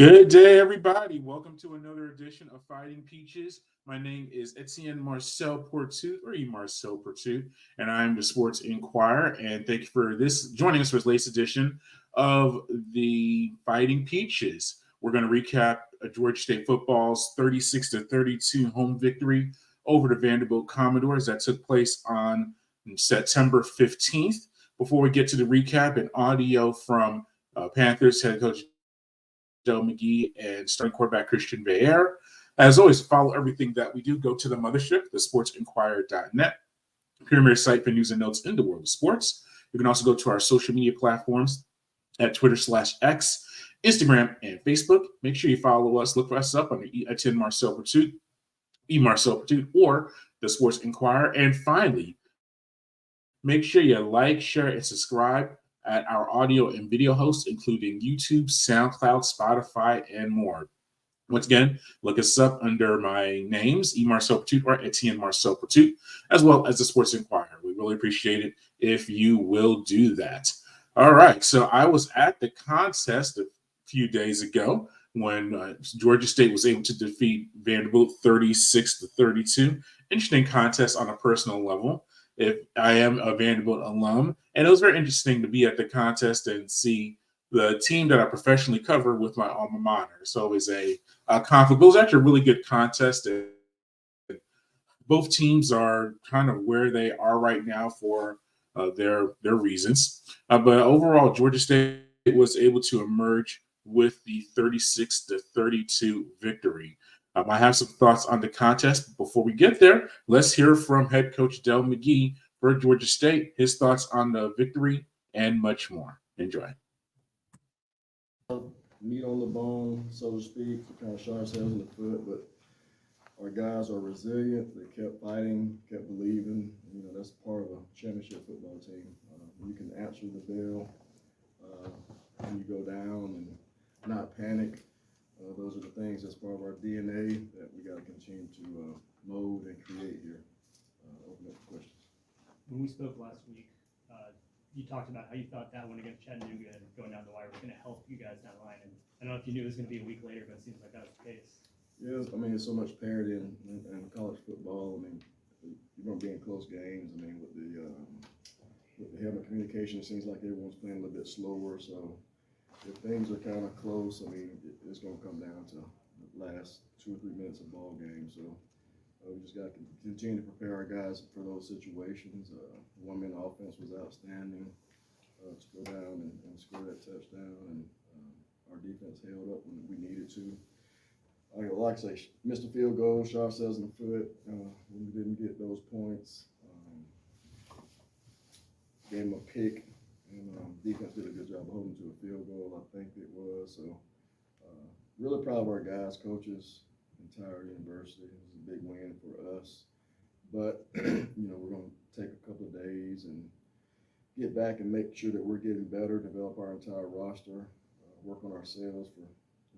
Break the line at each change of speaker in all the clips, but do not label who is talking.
Good day, everybody. Welcome to another edition of Fighting Peaches. My name is Etienne Marcel Portut, or E. Marcel Portut, and I'm the Sports Inquirer. And thank you for joining us for this latest edition of the Fighting Peaches. We're going to recap Georgia State football's 36-32 home victory over the Vanderbilt Commodores that took place on September 15th. Before we get to the recap and audio from Panthers head coach Dell McGee and starting quarterback Christian Veilleux. As always, follow everything that we do. Go to the mothership, thesportsinquirer.net, premier site for news and notes in the world of sports. You can also go to our social media platforms at Twitter/X, Instagram, and Facebook. Make sure you follow us. Look for us up under Etienne Marcel Pursuit, E. Marcel Pursuit, or the Sports Inquirer. And finally, make sure you like, share, and subscribe at our audio and video hosts, including YouTube, SoundCloud, Spotify, and more. Once again, look us up under my names, E. Marcel Pursuit or Etienne Marcel Pursuit, as well as the Sports Inquirer. We really appreciate it if you will do that. All right, so I was at the contest a few days ago when Georgia State was able to defeat Vanderbilt 36-32. Interesting contest on a personal level. If I am a Vanderbilt alum, and it was very interesting to be at the contest and see the team that I professionally cover with my alma mater. So it was a conflict. But it was actually a really good contest. And both teams are kind of where they are right now for their reasons. But overall, Georgia State was able to emerge with the 36-32 victory. I have some thoughts on the contest. Before we get there, let's hear from head coach Dell McGee for Georgia State, his thoughts on the victory, and much more. Enjoy.
Meat on the bone, so to speak, kind of shot ourselves in the foot, but our guys are resilient. They kept fighting, kept believing. You know, that's part of a championship football team. You can answer the bell when you go down and not panic. Those are the things that's part of our DNA that we got to continue to mold and create here. Open up for questions.
When we spoke last week, you talked about how you thought that one against Chattanooga and going down the wire was going to help you guys down the line. And I don't know if you knew it was going to be a week later, but it seems like that was the case.
Yeah, I mean, there's so much parity in college football. I mean, you're going to be in close games. I mean, with the helmet communication, it seems like everyone's playing a little bit slower. So if things are kind of close, I mean, it's going to come down to the last 2 or 3 minutes of ball game. So we just got to continue to prepare our guys for those situations. One-man offense was outstanding to go down and score that touchdown, and our defense held up when we needed to. Like I say, missed a field goal, shot ourselves in the foot when we didn't get those points. Gave them a pick, and defense did a good job of holding to a field goal, I think it was. So really proud of our guys, coaches, entire university. It was a big win for us. But, you know, we're going to take a couple of days and get back and make sure that we're getting better, develop our entire roster, work on ourselves for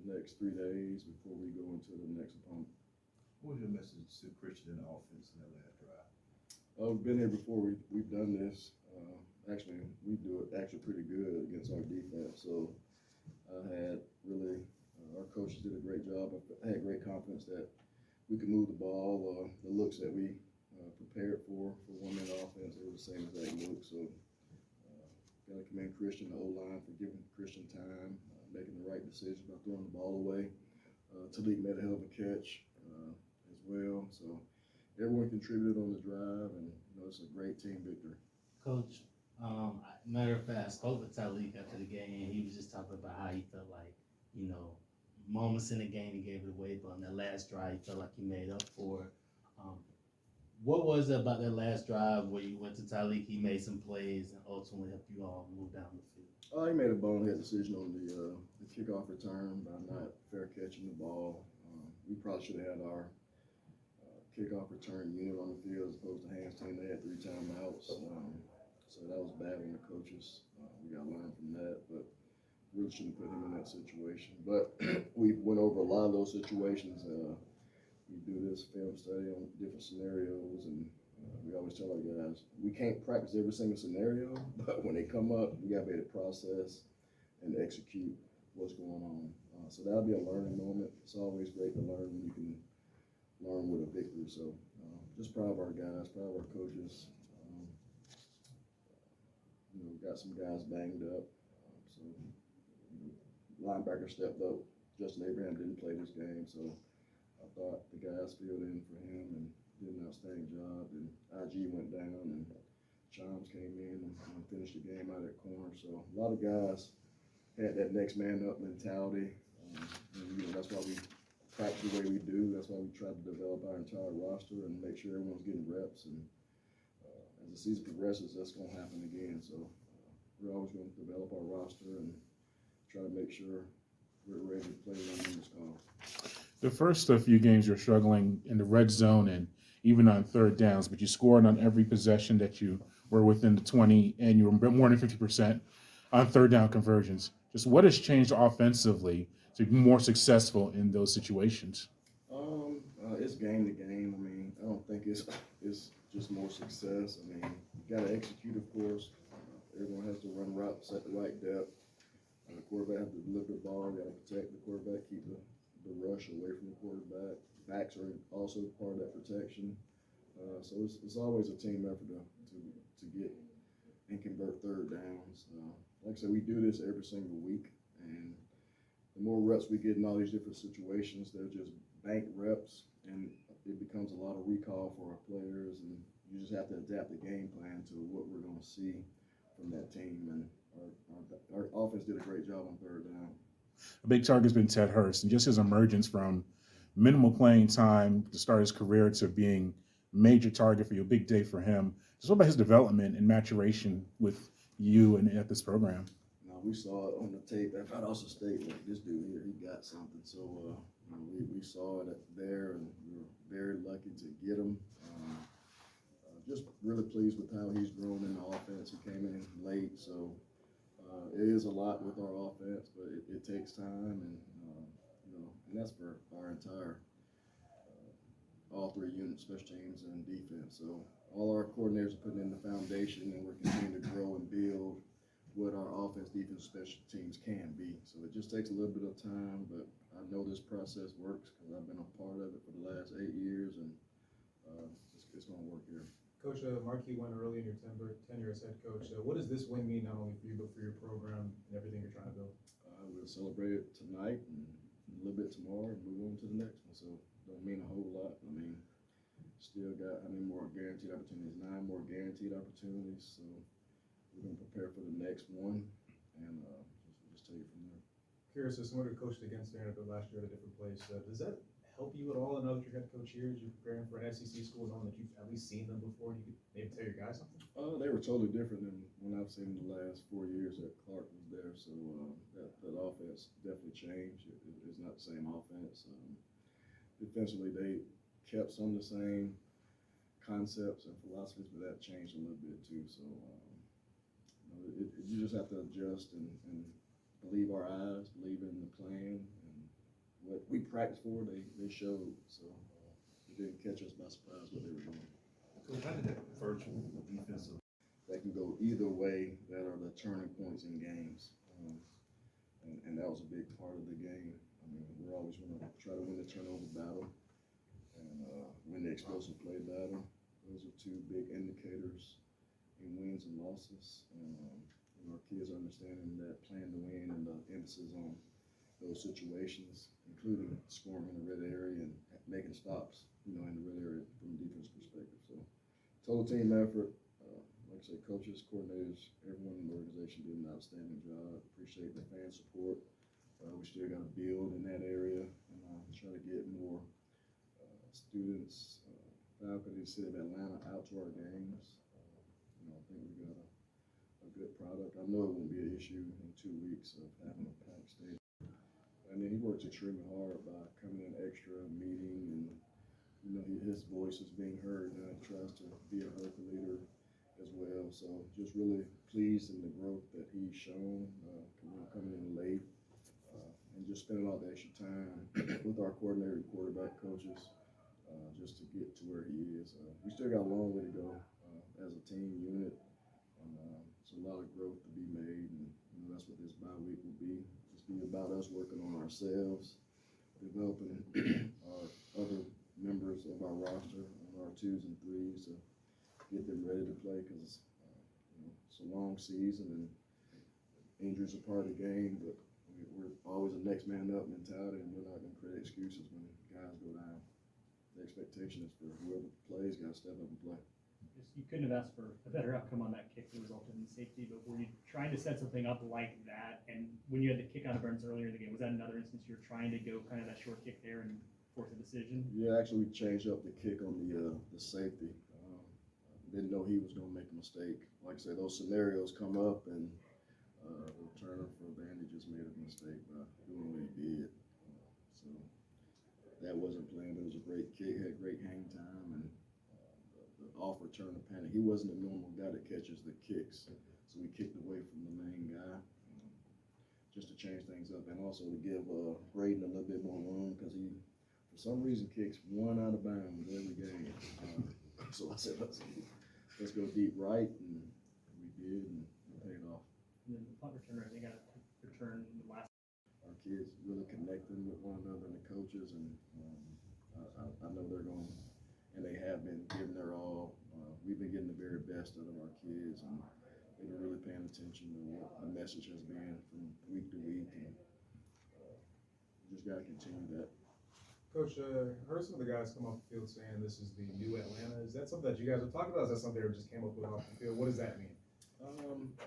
the next 3 days before we go into the next opponent.
What was your message to Christian in the offense in that last drive?
We've been here before. We've done this. Actually, we do it pretty good against our defense. So I had really our coaches did a great job. I had great confidence that we could move the ball. The looks that we prepared for one-man offense, they were the same exact look. So got to commend Christian, the O-line, for giving Christian time, making the right decision about throwing the ball away. Talik made a hell of a catch as well. So everyone contributed on the drive, and you know, it's a great team victory.
Coach, matter of fact, I spoke with Talik after the game. He was just talking about how he felt like, you know, moments in the game he gave it away, but on that last drive he felt like he made up for it. What was it about that last drive where you went to Talik, he made some plays and ultimately helped you all move down the field?
He made a bonehead decision on the kickoff return by not fair catching the ball. We probably should have had our kickoff return unit on the field as opposed to Hans team. They had 3 timeouts. So that was bad on the coaches. We got to learn from that, but really shouldn't put him in that situation. But we went over a lot of those situations. We do this film study on different scenarios, and we always tell our guys, we can't practice every single scenario, but when they come up, we got to be able to process and execute what's going on. So that'll be a learning moment. It's always great to learn when you can learn with a victory. So just proud of our guys, proud of our coaches. Got some guys banged up. So linebacker stepped up. Justin Abraham didn't play this game, so I thought the guys filled in for him and did an outstanding job. And IG went down, and Chimes came in and finished the game out at corner. So a lot of guys had that next man up mentality. And that's why we practice the way we do. That's why we try to develop our entire roster and make sure everyone's getting reps. And as the season progresses, that's going to happen again. So we're always going to develop our roster and try to make sure we're ready to play when it's called.
The first few games you're struggling in the red zone and even on third downs, but you scored on every possession that you were within the 20, and you were more than 50% on third down conversions. Just what has changed offensively to be more successful in those situations?
It's game to game. I mean, I don't think it's just more success. I mean, you got to execute, of course. Everyone has to run routes at the right depth. The quarterback has to deliver the ball. You got to protect the quarterback, keep the rush away from the quarterback. Backs are also part of that protection. So it's always a team effort to get and convert third downs. Like I said, we do this every single week, and the more reps we get in all these different situations, they're just bank reps, and it becomes a lot of recall for our players, and you just have to adapt the game plan to what we're going to see from that team. And our offense did a great job on third down.
A big target has been Ted Hurst, and just his emergence from minimal playing time to start his career to being a major target for you, a big day for him. Just what about his development and maturation with you and at this program?
We saw it on the tape at Vanderbilt State. Like, this dude here, he got something. So we saw it there, and we were very lucky to get him. Just really pleased with how he's grown in the offense. He came in late, so it is a lot with our offense, but it takes time, and and that's for our entire all three units, special teams and defense. So all our coordinators are putting in the foundation, and we're continuing to grow and build what our offense, defense, special teams can be. So it just takes a little bit of time, but I know this process works because I've been a part of it for the last 8 years, and it's going to work here.
Coach, Marquis won early in your tenure as head coach. What does this win mean not only for you but for your program and everything you're trying to build?
We'll celebrate it tonight and a little bit tomorrow and move on to the next one. So don't mean a whole lot. I mean, still got how many more guaranteed opportunities? 9 more guaranteed opportunities. So we're going to prepare for the next one and just take it from there.
Curious, as someone who coached against Vanderbilt last year at a different place, does that help you at all? I know that you're head coach here as you're preparing for an SEC school, knowing that you've at least seen them before and you could maybe tell your guys something?
They were totally different than when I've seen them the last 4 years that Clark was there. So that offense definitely changed. It's not the same offense. Defensively, they kept some of the same concepts and philosophies, but that changed a little bit too. So you just have to adjust and believe our eyes, believe in the plan, and what we practiced for, they showed. So it didn't catch us by surprise what they were doing.
So how did that virtual defensive?
That can go either way. That are the turning points in games, and that was a big part of the game. I mean, we're always going to try to win the turnover battle and win the explosive play battle. Those are 2 big indicators in wins and losses. And our kids are understanding that plan to win and the emphasis on those situations, including scoring in the red area and making stops, in the red area from a defense perspective. So total team effort. Like I said, coaches, coordinators, everyone in the organization did an outstanding job. Appreciate the fan support. We still got to build in that area and try to get more students, faculty, the city of Atlanta out to our games. I think we got a good product. I know it won't be an issue in 2 weeks of having a packed stadium. And then he works extremely hard by coming in extra, meeting, and his voice is being heard. Now he tries to be a vocal leader as well. So just really pleased in the growth that he's shown, coming in late, and just spending all the extra time with our coordinator and quarterback coaches, just to get to where he is. We still got a long way to go as a team unit. It's a lot of growth to be made, and that's what this bye week will be, just be about us working on ourselves, developing our other members of our roster on our 2s and 3s to get them ready to play, because it's a long season and injuries are part of the game, but we're always a next man up mentality, and we're not going to create excuses when guys go down. The expectation is for whoever plays got to step up and play.
You couldn't have asked for a better outcome on that kick that resulted in safety, but were you trying to set something up like that? And when you had the kick out of Burns earlier in the game, was that another instance you were trying to go kind of that short kick there and force a decision?
Yeah, actually, we changed up the kick on the safety. Didn't know he was going to make a mistake. Like I said, those scenarios come up, and the returner for Vandy just made a mistake by doing what he did. So that wasn't planned. It was a great kick, had great hang time, and the off return of panic. He wasn't a normal guy that catches the kicks, so we kicked away from the main guy just to change things up, and also to give Braden a little bit more room, because he, for some reason, kicks one out of bounds every game. So I said, let's go deep right, and we did, and it paid off.
And then the punt returner, I think, got a return in the last.
Our kids really connecting with one another and the coaches, and I know they're going, and they have been giving their all. We've been getting the very best out of our kids, and they've been really paying attention to what the message has been from week to week, and we just got to continue that.
Coach, heard some of the guys come off the field saying this is the new Atlanta. Is that something that you guys have talked about? Is that something that just came up with off the field? What does that mean?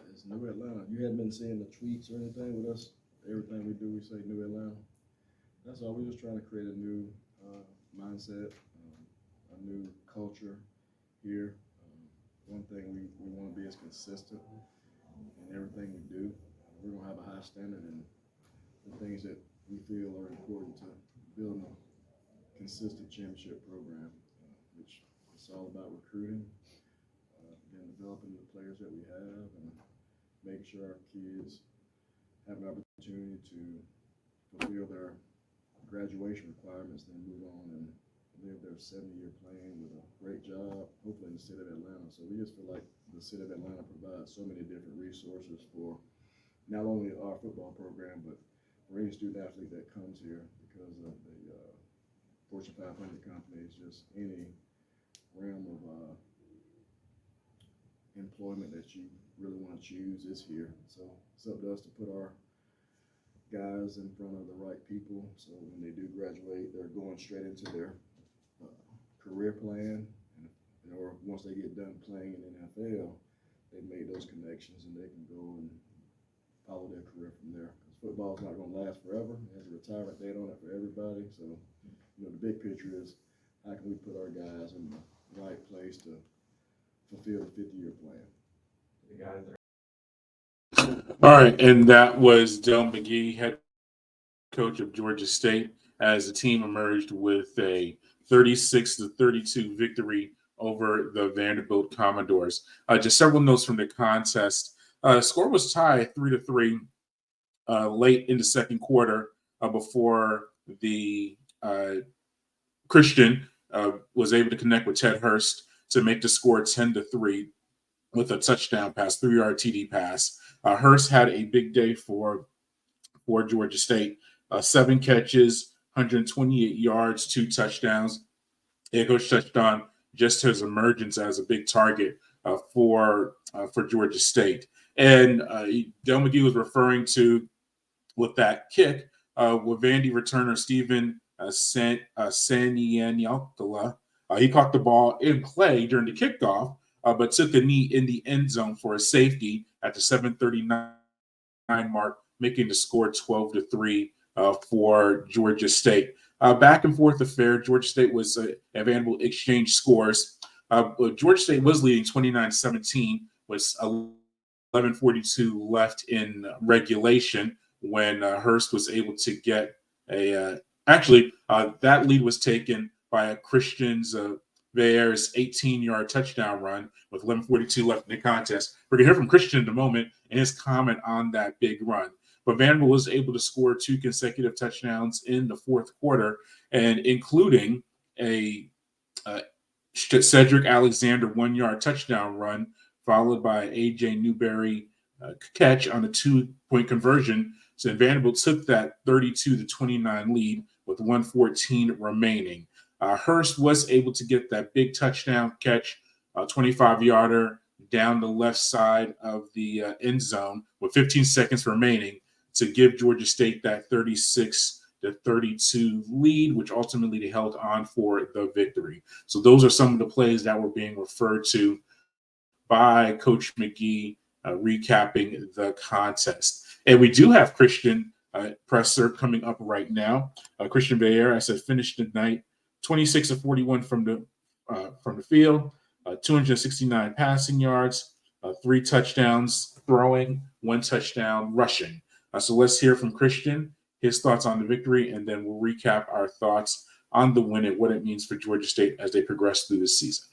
It's New Atlanta. You hadn't been seeing the tweets or anything with us. Everything we do, we say New Atlanta. That's all. We're just trying to create a new mindset, a new culture here. One thing we want to be is consistent in everything we do. We're going to have a high standard in the things that we feel are important to building a consistent championship program, which is all about recruiting, and developing the players that we have, and making sure our kids have an opportunity to fulfill their graduation requirements, then move on and live their 70-year plan with a great job, hopefully in the city of Atlanta. So we just feel like the city of Atlanta provides so many different resources for not only our football program, but for any student athlete that comes here, because of the Fortune 500 companies, just any realm of employment that you really want to choose is here. So it's up to us to put our guys in front of the right people, so when they do graduate, they're going straight into their career plan, or once they get done playing in the NFL, they made those connections and they can go and follow their career from there. Because football's not going to last forever. It has a retirement date on it for everybody. So, the big picture is, how can we put our guys in the right place to fulfill the 50-year plan?
You got it there.
All right, and that was Dell McGee, head coach of Georgia State, as the team emerged with a 36-32 victory over the Vanderbilt Commodores. Just several notes from the contest. Score was tied 3-3 late in the second quarter before the Christian was able to connect with Ted Hurst to make the score 10-3 with a touchdown pass, 3-yard TD pass. Hurst had a big day for Georgia State. 7 catches, 128 yards, 2 touchdowns. Head coach touched on just his emergence as a big target for Georgia State. And Dell McGee was referring to, with that kick, with Vandy returner Stephen Sanianialkala. He caught the ball in play during the kickoff, but took a knee in the end zone for a safety at the 7:39 mark, making the score 12-3 for Georgia State. Back and forth affair. Georgia State was at Vanderbilt exchange scores. Georgia State was leading 29-17 with 11:42 left in regulation when Hurst was able to get a. That lead was taken by a Christian Veilleux 18-yard touchdown run with 11:42 left in the contest. We're going to hear from Christian in a moment and his comment on that big run. But Vanderbilt was able to score 2 consecutive touchdowns in the fourth quarter, and including a Cedric Alexander 1-yard touchdown run, followed by A.J. Newberry catch on a 2-point conversion So Vanderbilt took that 32-29 lead with 1:14 remaining. Hurst was able to get that big touchdown catch, 25-yarder down the left side of the end zone with 15 seconds remaining to give Georgia State that 36-32 lead, which ultimately they held on for the victory. So those are some of the plays that were being referred to by Coach McGee, recapping the contest. And we do have Christian presser coming up right now. Christian Veilleux, I said, finished the night 26-41 from the field, 269 passing yards, 3 touchdowns throwing, 1 touchdown rushing. So let's hear from Christian, his thoughts on the victory, and then we'll recap our thoughts on the win and what it means for Georgia State as they progress through the season.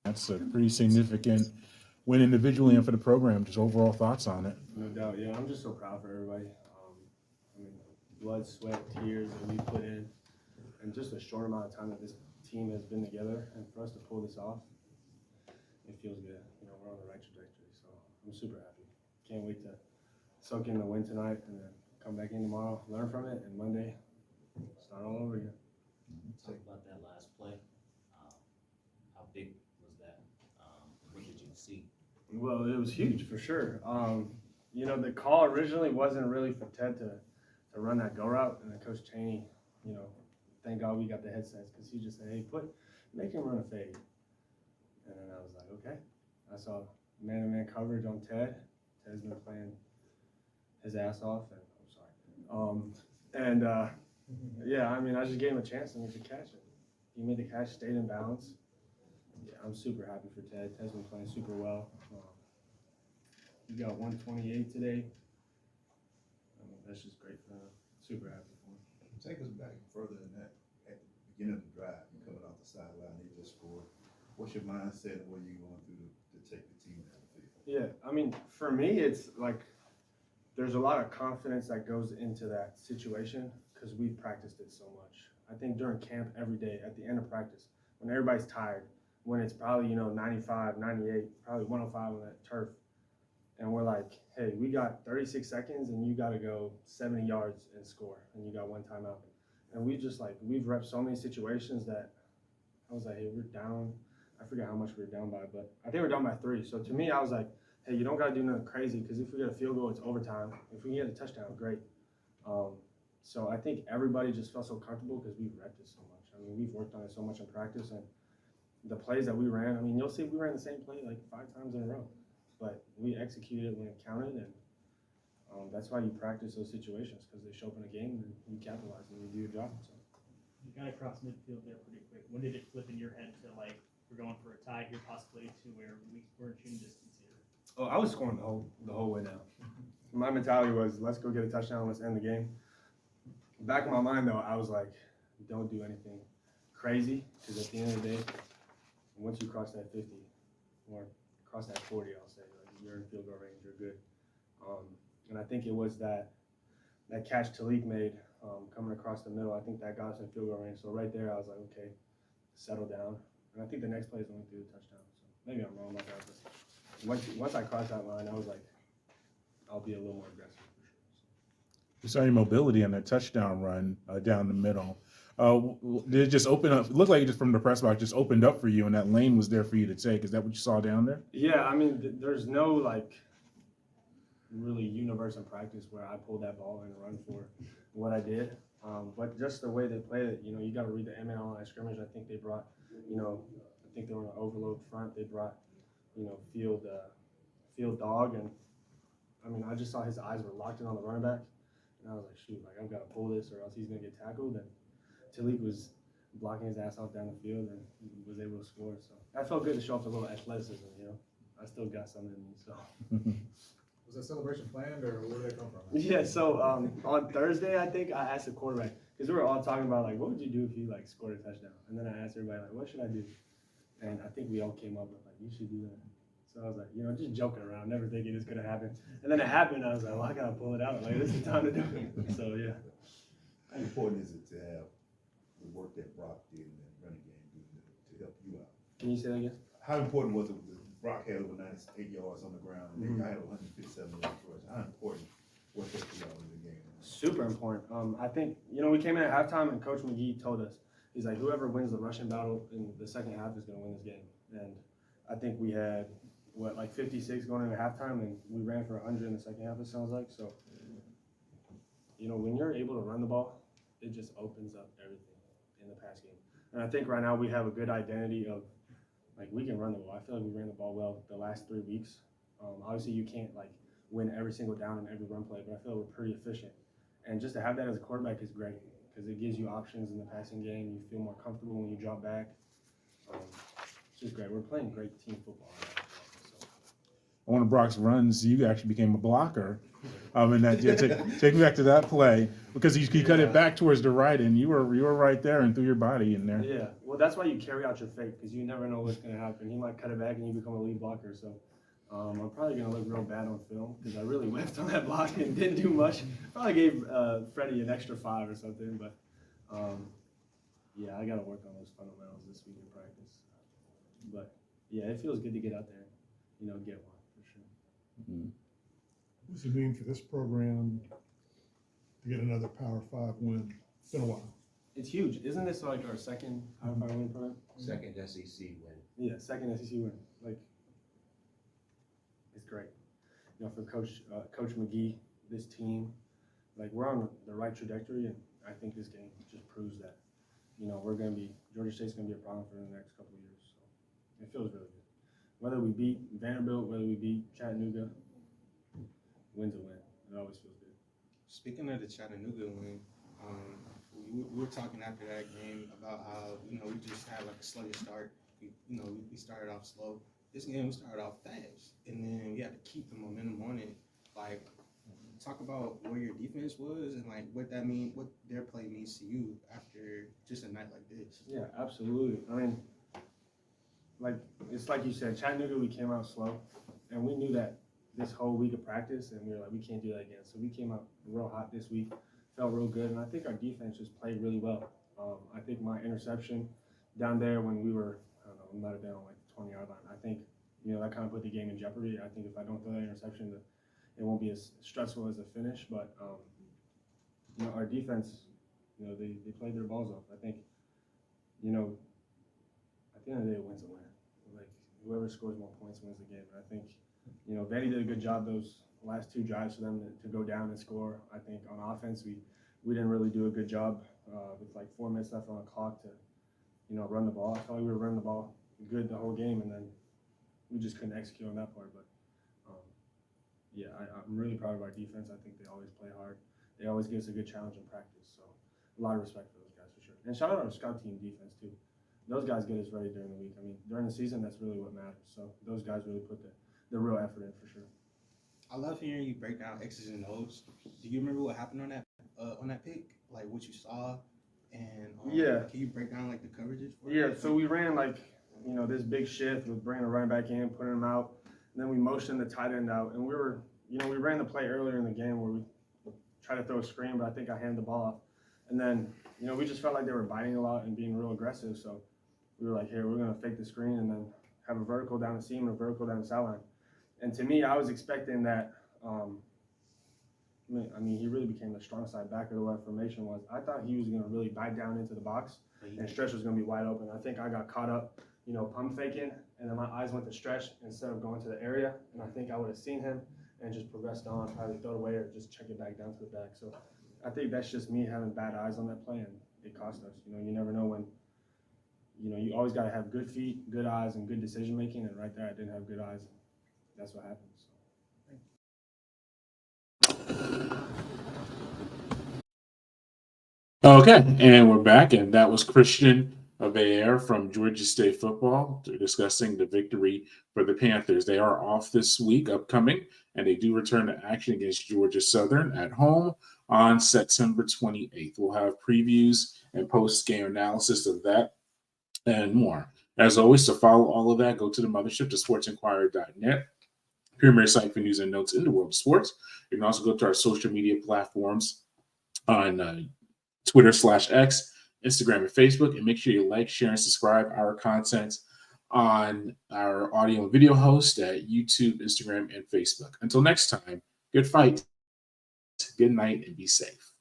That's a pretty significant win individually and for the program. Just overall thoughts on it.
No doubt, yeah. I'm just so proud for everybody. I mean, blood, sweat, tears that we put in, and just a short amount of time that this team has been together, and for us to pull this off, it feels good. You know, we're on the right trajectory, so I'm super happy. Can't wait to soak in the win tonight, and then come back in tomorrow, learn from it, and Monday start all over again.
Talk about that last play. How big was that? What did you see?
Well, it was huge for sure. You know, the call originally wasn't really for Ted to run that go route, and then Coach Chaney, you know, thank God we got the headsets because he just said, hey, make him run a fade. And then I was like, okay. I saw man-to-man coverage on Ted. Ted's been playing his ass off, and I'm sorry. Yeah, I mean, I just gave him a chance and he could catch it. He made the catch, stayed in balance. Yeah, I'm super happy for Ted. Ted's been playing super well. He got 128 today. I mean, that's just great for him. Super happy for him.
Take us back further than that. At the beginning of the drive, you coming off the sideline, you just scored. What's your mindset and what are you going through to take the team down the field?
Yeah, I mean, for me, it's like there's a lot of confidence that goes into that situation because we've practiced it so much. I think during camp every day, at the end of practice, when everybody's tired, when it's probably, 95, 98, probably 105 on that turf, and we're like, hey, we got 36 seconds and you got to go 70 yards and score, and you got 1 timeout. And we've repped so many situations that I was like, hey, we're down. I forget how much we were down by, but I think we're down by 3. So to me, I was like, hey, you don't got to do nothing crazy because if we get a field goal, it's overtime. If we get a touchdown, great. So I think everybody just felt so comfortable because we've repped it so much. I mean, we've worked on it so much in practice, and the plays that we ran, I mean, you'll see we ran the same play like 5 times in a row, but we executed it when it counted, and that's why you practice those situations because they show up in a game and you capitalize and you do your job. So.
You got across midfield there pretty quick. When did it flip in your head to like we're going for a tie here possibly to where we weren't shooting distance here?
Oh, I was scoring the whole way down. My mentality was let's go get a touchdown, let's end the game. Back in my mind though, I was like, don't do anything crazy because at the end of the day, once you cross that 50 or cross that 40, I'll say like you're in field goal range, you're good. And I think it was that catch Talik made coming across the middle. I think that got us in field goal range. So right there, I was like, okay, settle down. And I think the next play is only through the touchdown. So maybe I'm wrong about that. But once I crossed that line, I was like, I'll be a little more aggressive for sure.
We saw your mobility on that touchdown run down the middle. Did it just open up? It looked like it just from the press box just opened up for you, and that lane was there for you to take. Is that what you saw down there?
Yeah, I mean, there's no like really universe in practice where I pulled that ball and run for what I did. But just the way they played it, you got to read the ML line scrimmage. I think they brought, I think they were on an overload front. They brought, field dog, and I mean, I just saw his eyes were locked in on the running back, and I was like, shoot, like I've got to pull this or else he's gonna get tackled. And Talik was blocking his ass off down the field and was able to score. So that felt good to show off a little athleticism. I still got something in me. So.
Was that celebration planned, or where did that come from?
Yeah, so on Thursday, I think I asked the quarterback, because we were all talking about, like, what would you do if you, like, scored a touchdown? And then I asked everybody, like, what should I do? And I think we all came up with, like, you should do that. So I was like, just joking around, never thinking it's going to happen. And then it happened, and I was like, well, I got to pull it out. Like, this is the time to do it. So, yeah.
How important is it to have the work that Brock did in that running game to help you out?
Can you say that again?
How important was it Brock had over 98 yards on the ground, and then y'all had 157 yards rush. How important was that for y'all in the game?
Super important. I think, we came in at halftime and Coach McGee told us, he's like, whoever wins the rushing battle in the second half is going to win this game. And I think we had, 56 going into halftime, and we ran for 100 in the second half, it sounds like. So, when you're able to run the ball, it just opens up everything in the pass game. And I think right now we have a good identity of, we can run the ball. I feel like we ran the ball well the last 3 weeks. Obviously, you can't, win every single down in every run play, but I feel like we're pretty efficient. And just to have that as a quarterback is great because it gives you options in the passing game. You feel more comfortable when you drop back. It's just great. We're playing great team football right now. So.
One of Brock's runs, you actually became a blocker. And that take me back to that play because he cut it back towards the right, and you were right there and threw your body in there.
Yeah, well, that's why you carry out your fake because you never know what's going to happen. He might cut it back and you become a lead blocker. So I'm probably going to look real bad on film because I really whiffed on that block and didn't do much. Probably gave Freddie an extra 5 or something, but yeah, I got to work on those fundamentals this week in practice. But yeah, it feels good to get out there, get one for sure.
Mm-hmm.
What does it mean for this program to get another Power 5 win? It's been a while.
It's huge. Isn't this our second Power 5 win program?
Second SEC win.
Yeah, second SEC win. It's great. For Coach McGee, this team, we're on the right trajectory, and I think this game just proves that. Georgia State's going to be a problem for the next couple of years. So it feels really good. Whether we beat Vanderbilt, whether we beat Chattanooga, win's a win. It always feels good.
Speaking of the Chattanooga win, we were talking after that game about how, we just had a sluggish start. We started off slow. This game we started off fast, and then we had to keep the momentum on it. Talk about where your defense was and what their play means to you after just a night like this.
Yeah, absolutely. I mean, it's like you said, Chattanooga, we came out slow, and we knew that this whole week of practice, and we were like, we can't do that again. So we came out real hot this week, felt real good, and I think our defense just played really well. I think my interception down there when we were, we might have been on the 20-yard line. I think, that kind of put the game in jeopardy. I think if I don't throw that interception, it won't be as stressful as the finish. But, our defense, they played their balls off. I think, at the end of the day, it wins a win. Whoever scores more points wins the game. And I think, Vandy did a good job those last 2 drives for them to go down and score. I think on offense, we didn't really do a good job with 4 minutes left on the clock to, run the ball. I thought we were running the ball good the whole game, and then we just couldn't execute on that part. But, yeah, I'm really proud of our defense. I think they always play hard. They always give us a good challenge in practice. So a lot of respect for those guys for sure. And shout out our scout team defense too. Those guys get us ready during the week. I mean, during the season, that's really what matters. So those guys really put the real effort in for sure.
I love hearing you break down X's and O's. Do you remember what happened on that pick? What you saw, and
yeah.
Can you break down the coverages?
Yeah. So we ran this big shift with bringing a running back in, putting him out, and then we motioned the tight end out, and we were, we ran the play earlier in the game where we tried to throw a screen, but I think I handed the ball off, and then we just felt like they were biting a lot and being real aggressive, so we were like, here, we're gonna fake the screen and then have a vertical down the seam and a vertical down the sideline. And to me, I was expecting that. He really became the strong side back of the way formation was. I thought he was going to really bite down into the box, and Stretch was going to be wide open. I think I got caught up, pump faking, and then my eyes went to Stretch instead of going to the area. And I think I would have seen him and just progressed on, probably throw it away or just check it back down to the back. So I think that's just me having bad eyes on that play, and it cost us. You never know when. You always got to have good feet, good eyes, and good decision making. And right there, I didn't have good eyes. And that's what happened. So.
Okay, and we're back, and that was Christian Veilleux from Georgia State football discussing the victory for the Panthers. They are off this week, upcoming, and they do return to action against Georgia Southern at home on September 28th. We'll have previews and post-game analysis of that and more. As always, to follow all of that, go to the mothership, to sportsinquirer.net, premier site for news and notes in the world of sports. You can also go to our social media platforms on Twitter /X, Instagram, and Facebook, and make sure you like, share, and subscribe our content on our audio and video host at YouTube, Instagram, and Facebook. Until next time, good fight, good night, and be safe.